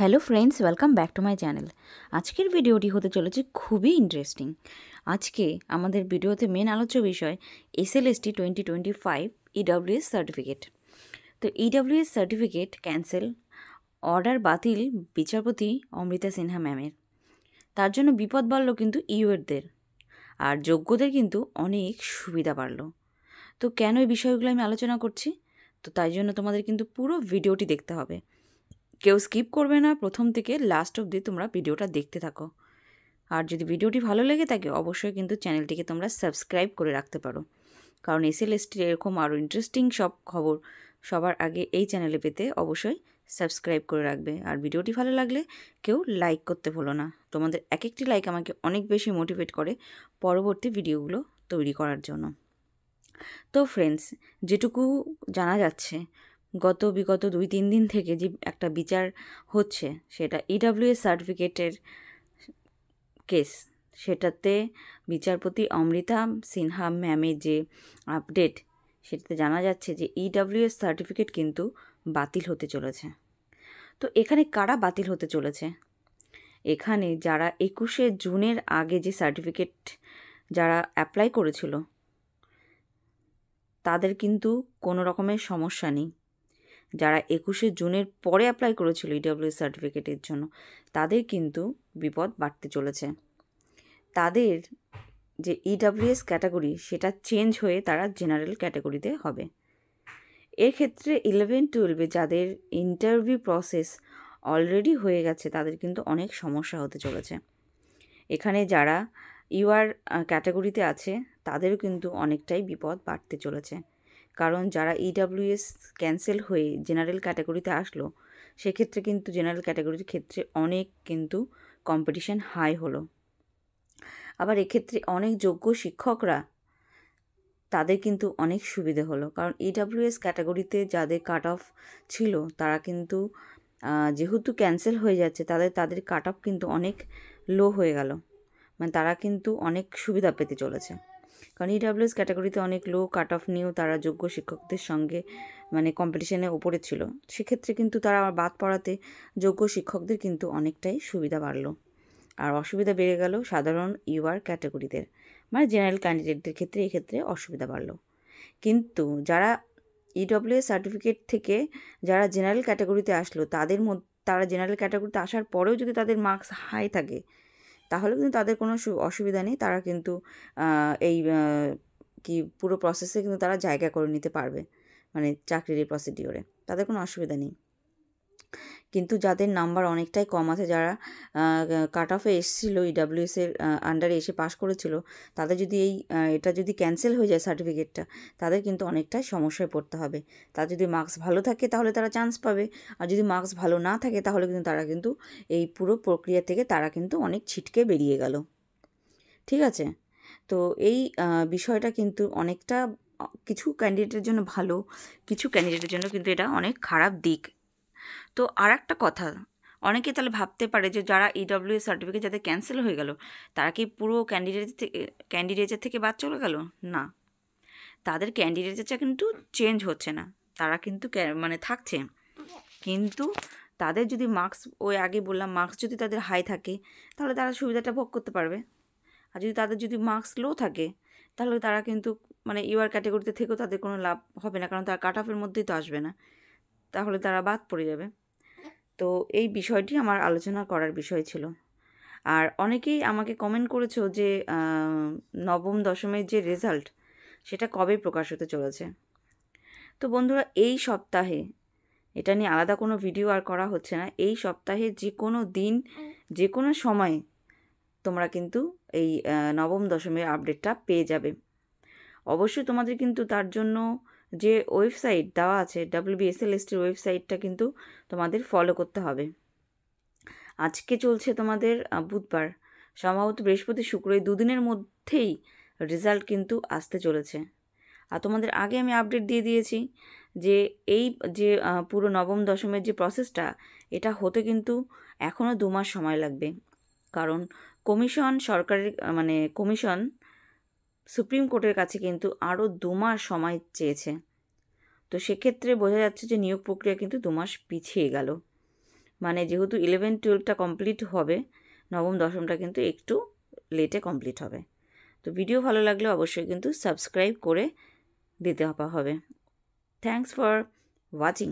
Hello friends, welcome back to my channel. আজকের ভিডিওটি হতে চলেছে খুবই ইন্টারেস্টিং। আজকে আমাদের ভিডিওতে মেন আলোচ্য বিষয় SLST 2025 EWS সার্টিফিকেট। তো EWS সার্টিফিকেট ক্যান্সেল, অর্ডার বাতিল বিচারপতি অমৃতা সিনহা ম্যামের। তার জন্য বিপদ বাড়ল কিন্তু ইউএরদের, আর যোগ্যদের কিন্তু অনেক সুবিধা বাড়ল। তো কেন এই বিষয়গুলো আমি আলোচনা করছি? তো তাই জন্য তোমাদের কিন্তু পুরো ভিডিওটি দেখতে হবে, কেউ স্কিপ করবে না, প্রথম থেকে লাস্ট অবধি তোমরা ভিডিওটা দেখতে থাকো। আর যদি ভিডিওটি ভালো লেগে থাকে অবশ্যই কিন্তু চ্যানেলটিকে তোমরা সাবস্ক্রাইব করে রাখতে পারো, কারণ SLSTর এরকম আরও ইন্টারেস্টিং সব খবর সবার আগে এই চ্যানেলে পেতে অবশ্যই সাবস্ক্রাইব করে রাখবে। আর ভিডিওটি ভালো লাগলে কেউ লাইক করতে ভুলো না, তোমাদের এক একটি লাইক আমাকে অনেক বেশি মোটিভেট করে পরবর্তী ভিডিওগুলো তৈরি করার জন্য। তো ফ্রেন্ডস, যেটুকু জানা যাচ্ছে বিগত 2-3 দিন থেকে যে একটা বিচার হচ্ছে সেটা EWS সার্টিফিকেটের কেস, সেটাতে বিচারপতি অমৃতা সিনহা ম্যামের যে আপডেট, সেটাতে জানা যাচ্ছে যে EWS সার্টিফিকেট কিন্তু বাতিল হতে চলেছে। তো এখানে কারা বাতিল হতে চলেছে? এখানে যারা 21শে জুনের আগে যে সার্টিফিকেট যারা অ্যাপ্লাই করেছিল তাদের কিন্তু কোনো রকমের সমস্যা নেই। যারা 21শে জুনের পরে অ্যাপ্লাই করেছিল EWS সার্টিফিকেটের জন্য তাদের কিন্তু বিপদ বাড়তে চলেছে। তাদের যে EWS ক্যাটাগরি সেটা চেঞ্জ হয়ে তারা জেনারেল ক্যাটাগরিতে হবে। এক্ষেত্রে 11-12 যাদের ইন্টারভিউ প্রসেস অলরেডি হয়ে গেছে তাদের কিন্তু অনেক সমস্যা হতে চলেছে। এখানে যারা ইউআর ক্যাটাগরিতে আছে তাদেরও কিন্তু অনেকটাই বিপদ বাড়তে চলেছে, কারণ যারা EWS ক্যান্সেল হয়ে জেনারেল ক্যাটাগরিতে আসলো সেক্ষেত্রে কিন্তু জেনারেল ক্যাটাগরির ক্ষেত্রে অনেক কিন্তু কম্পিটিশন হাই হলো। আবার এক্ষেত্রে অনেক যোগ্য শিক্ষকরা তাদের কিন্তু অনেক সুবিধে হলো, কারণ EWS ক্যাটাগরিতে যাদের কাট অফ ছিল তারা কিন্তু যেহেতু ক্যান্সেল হয়ে যাচ্ছে তাদের কাট অফ কিন্তু অনেক লো হয়ে গেল, মানে তারা কিন্তু অনেক সুবিধা পেতে চলেছে। কারণ EWS ক্যাটাগরিতে অনেক লো কাট অফ নিয়েও তারা যোগ্য শিক্ষকদের সঙ্গে মানে কম্পিটিশনে ওপরে ছিল, সেক্ষেত্রে কিন্তু তারা বাদ পড়াতে যোগ্য শিক্ষকদের কিন্তু অনেকটাই সুবিধা বাড়লো। আর অসুবিধা বেড়ে গেল সাধারণ ইউআর ক্যাটাগরিদের, মানে জেনারেল ক্যান্ডিডেটদের ক্ষেত্রে এক্ষেত্রে অসুবিধা বাড়লো। কিন্তু যারা EWS সার্টিফিকেট থেকে যারা জেনারেল ক্যাটাগরিতে আসলো তারা জেনারেল ক্যাটাগরিতে আসার পরেও যদি তাদের মার্কস হাই থাকে তাহলে কিন্তু তাদের কোনো অসুবিধা নেই, তারা কিন্তু এই পুরো প্রসেসে কিন্তু তারা জায়গা করে নিতে পারবে, মানে চাকরির এই প্রসিডিওরে তাদের কোনো অসুবিধা নেই। কিন্তু যাদের নাম্বার অনেকটাই কম আছে, যারা কাট অফে এসেছিল EWS এর আন্ডারে এসে পাশ করেছিল, তাদের যদি এটা যদি ক্যান্সেল হয়ে যায় সার্টিফিকেটটা, তাদের কিন্তু অনেকটাই সমস্যায় পড়তে হবে। তার যদি মার্কস ভালো থাকে তাহলে তারা চান্স পাবে, আর যদি মার্কস ভালো না থাকে তাহলে কিন্তু তারা কিন্তু এই পুরো প্রক্রিয়া থেকে তারা কিন্তু অনেক ছিটকে বেরিয়ে গেল। ঠিক আছে, তো এই বিষয়টা কিন্তু অনেকটা কিছু ক্যান্ডিডেটের জন্য ভালো, কিছু ক্যান্ডিডেটের জন্য কিন্তু এটা অনেক খারাপ দিক। তো আর একটা কথা, অনেকে তাহলে ভাবতে পারে যে যারা EWS সার্টিফিকেট যাদের ক্যান্সেল হয়ে গেল তারা কি পুরো ক্যান্ডিডেটের থেকে বাদ চলে গেল? না, তাদের ক্যান্ডিডেটটা কিন্তু চেঞ্জ হচ্ছে না, তারা কিন্তু মানে থাকছে, কিন্তু তাদের যদি মার্কস, ওই আগে বললাম মার্কস যদি তাদের হাই থাকে তাহলে তারা সুবিধাটা ভোগ করতে পারবে। আর যদি তাদের যদি মার্কস লো থাকে তাহলে তারা কিন্তু মানে ইউআর ক্যাটাগরিতে থেকেও তাদের কোনো লাভ হবে না, কারণ তারা কাট অফের মধ্যেই তো আসবে না, তাহলে তারা বাদ পড়ে যাবে। তো এই বিষয়টি আমার আলোচনা করার বিষয় ছিল। আর অনেকেই আমাকে কমেন্ট করেছো যে নবম দশমের যে রেজাল্ট সেটা কবে প্রকাশ হতে চলেছে। তো বন্ধুরা, এই সপ্তাহে, এটা নিয়ে আলাদা কোনো ভিডিও আর করা হচ্ছে না, এই সপ্তাহে যে কোনো দিন যে কোনো সময় তোমরা কিন্তু এই নবম দশমের আপডেটটা পেয়ে যাবে। অবশ্যই তোমাদের কিন্তু তার জন্য যে ওয়েবসাইট দেওয়া আছে WBSLSTর ওয়েবসাইটটা কিন্তু তোমাদের ফলো করতে হবে। আজকে চলছে তোমাদের বুধবার, সম্ভবত বৃহস্পতি শুক্র এই দুদিনের মধ্যেই রেজাল্ট কিন্তু আসতে চলেছে। আর তোমাদের আগে আমি আপডেট দিয়ে দিয়েছি যে এই যে পুরো নবম দশমের যে প্রসেসটা, এটা হতে কিন্তু এখনও 2 মাস সময় লাগবে, কারণ কমিশন সুপ্রিম কোর্টের কাছে কিন্তু আরও 2 মাস সময় চেয়েছে। তো সেক্ষেত্রে বোঝা যাচ্ছে যে নিয়োগ প্রক্রিয়া কিন্তু 2 মাস পিছিয়ে গেল। মানে যেহেতু 11-12টা কমপ্লিট হবে, নবম দশমটা কিন্তু একটু লেটে কমপ্লিট হবে। তো ভিডিও ভালো লাগলে অবশ্যই কিন্তু সাবস্ক্রাইব করে দিতে হবে। Thanks for watching.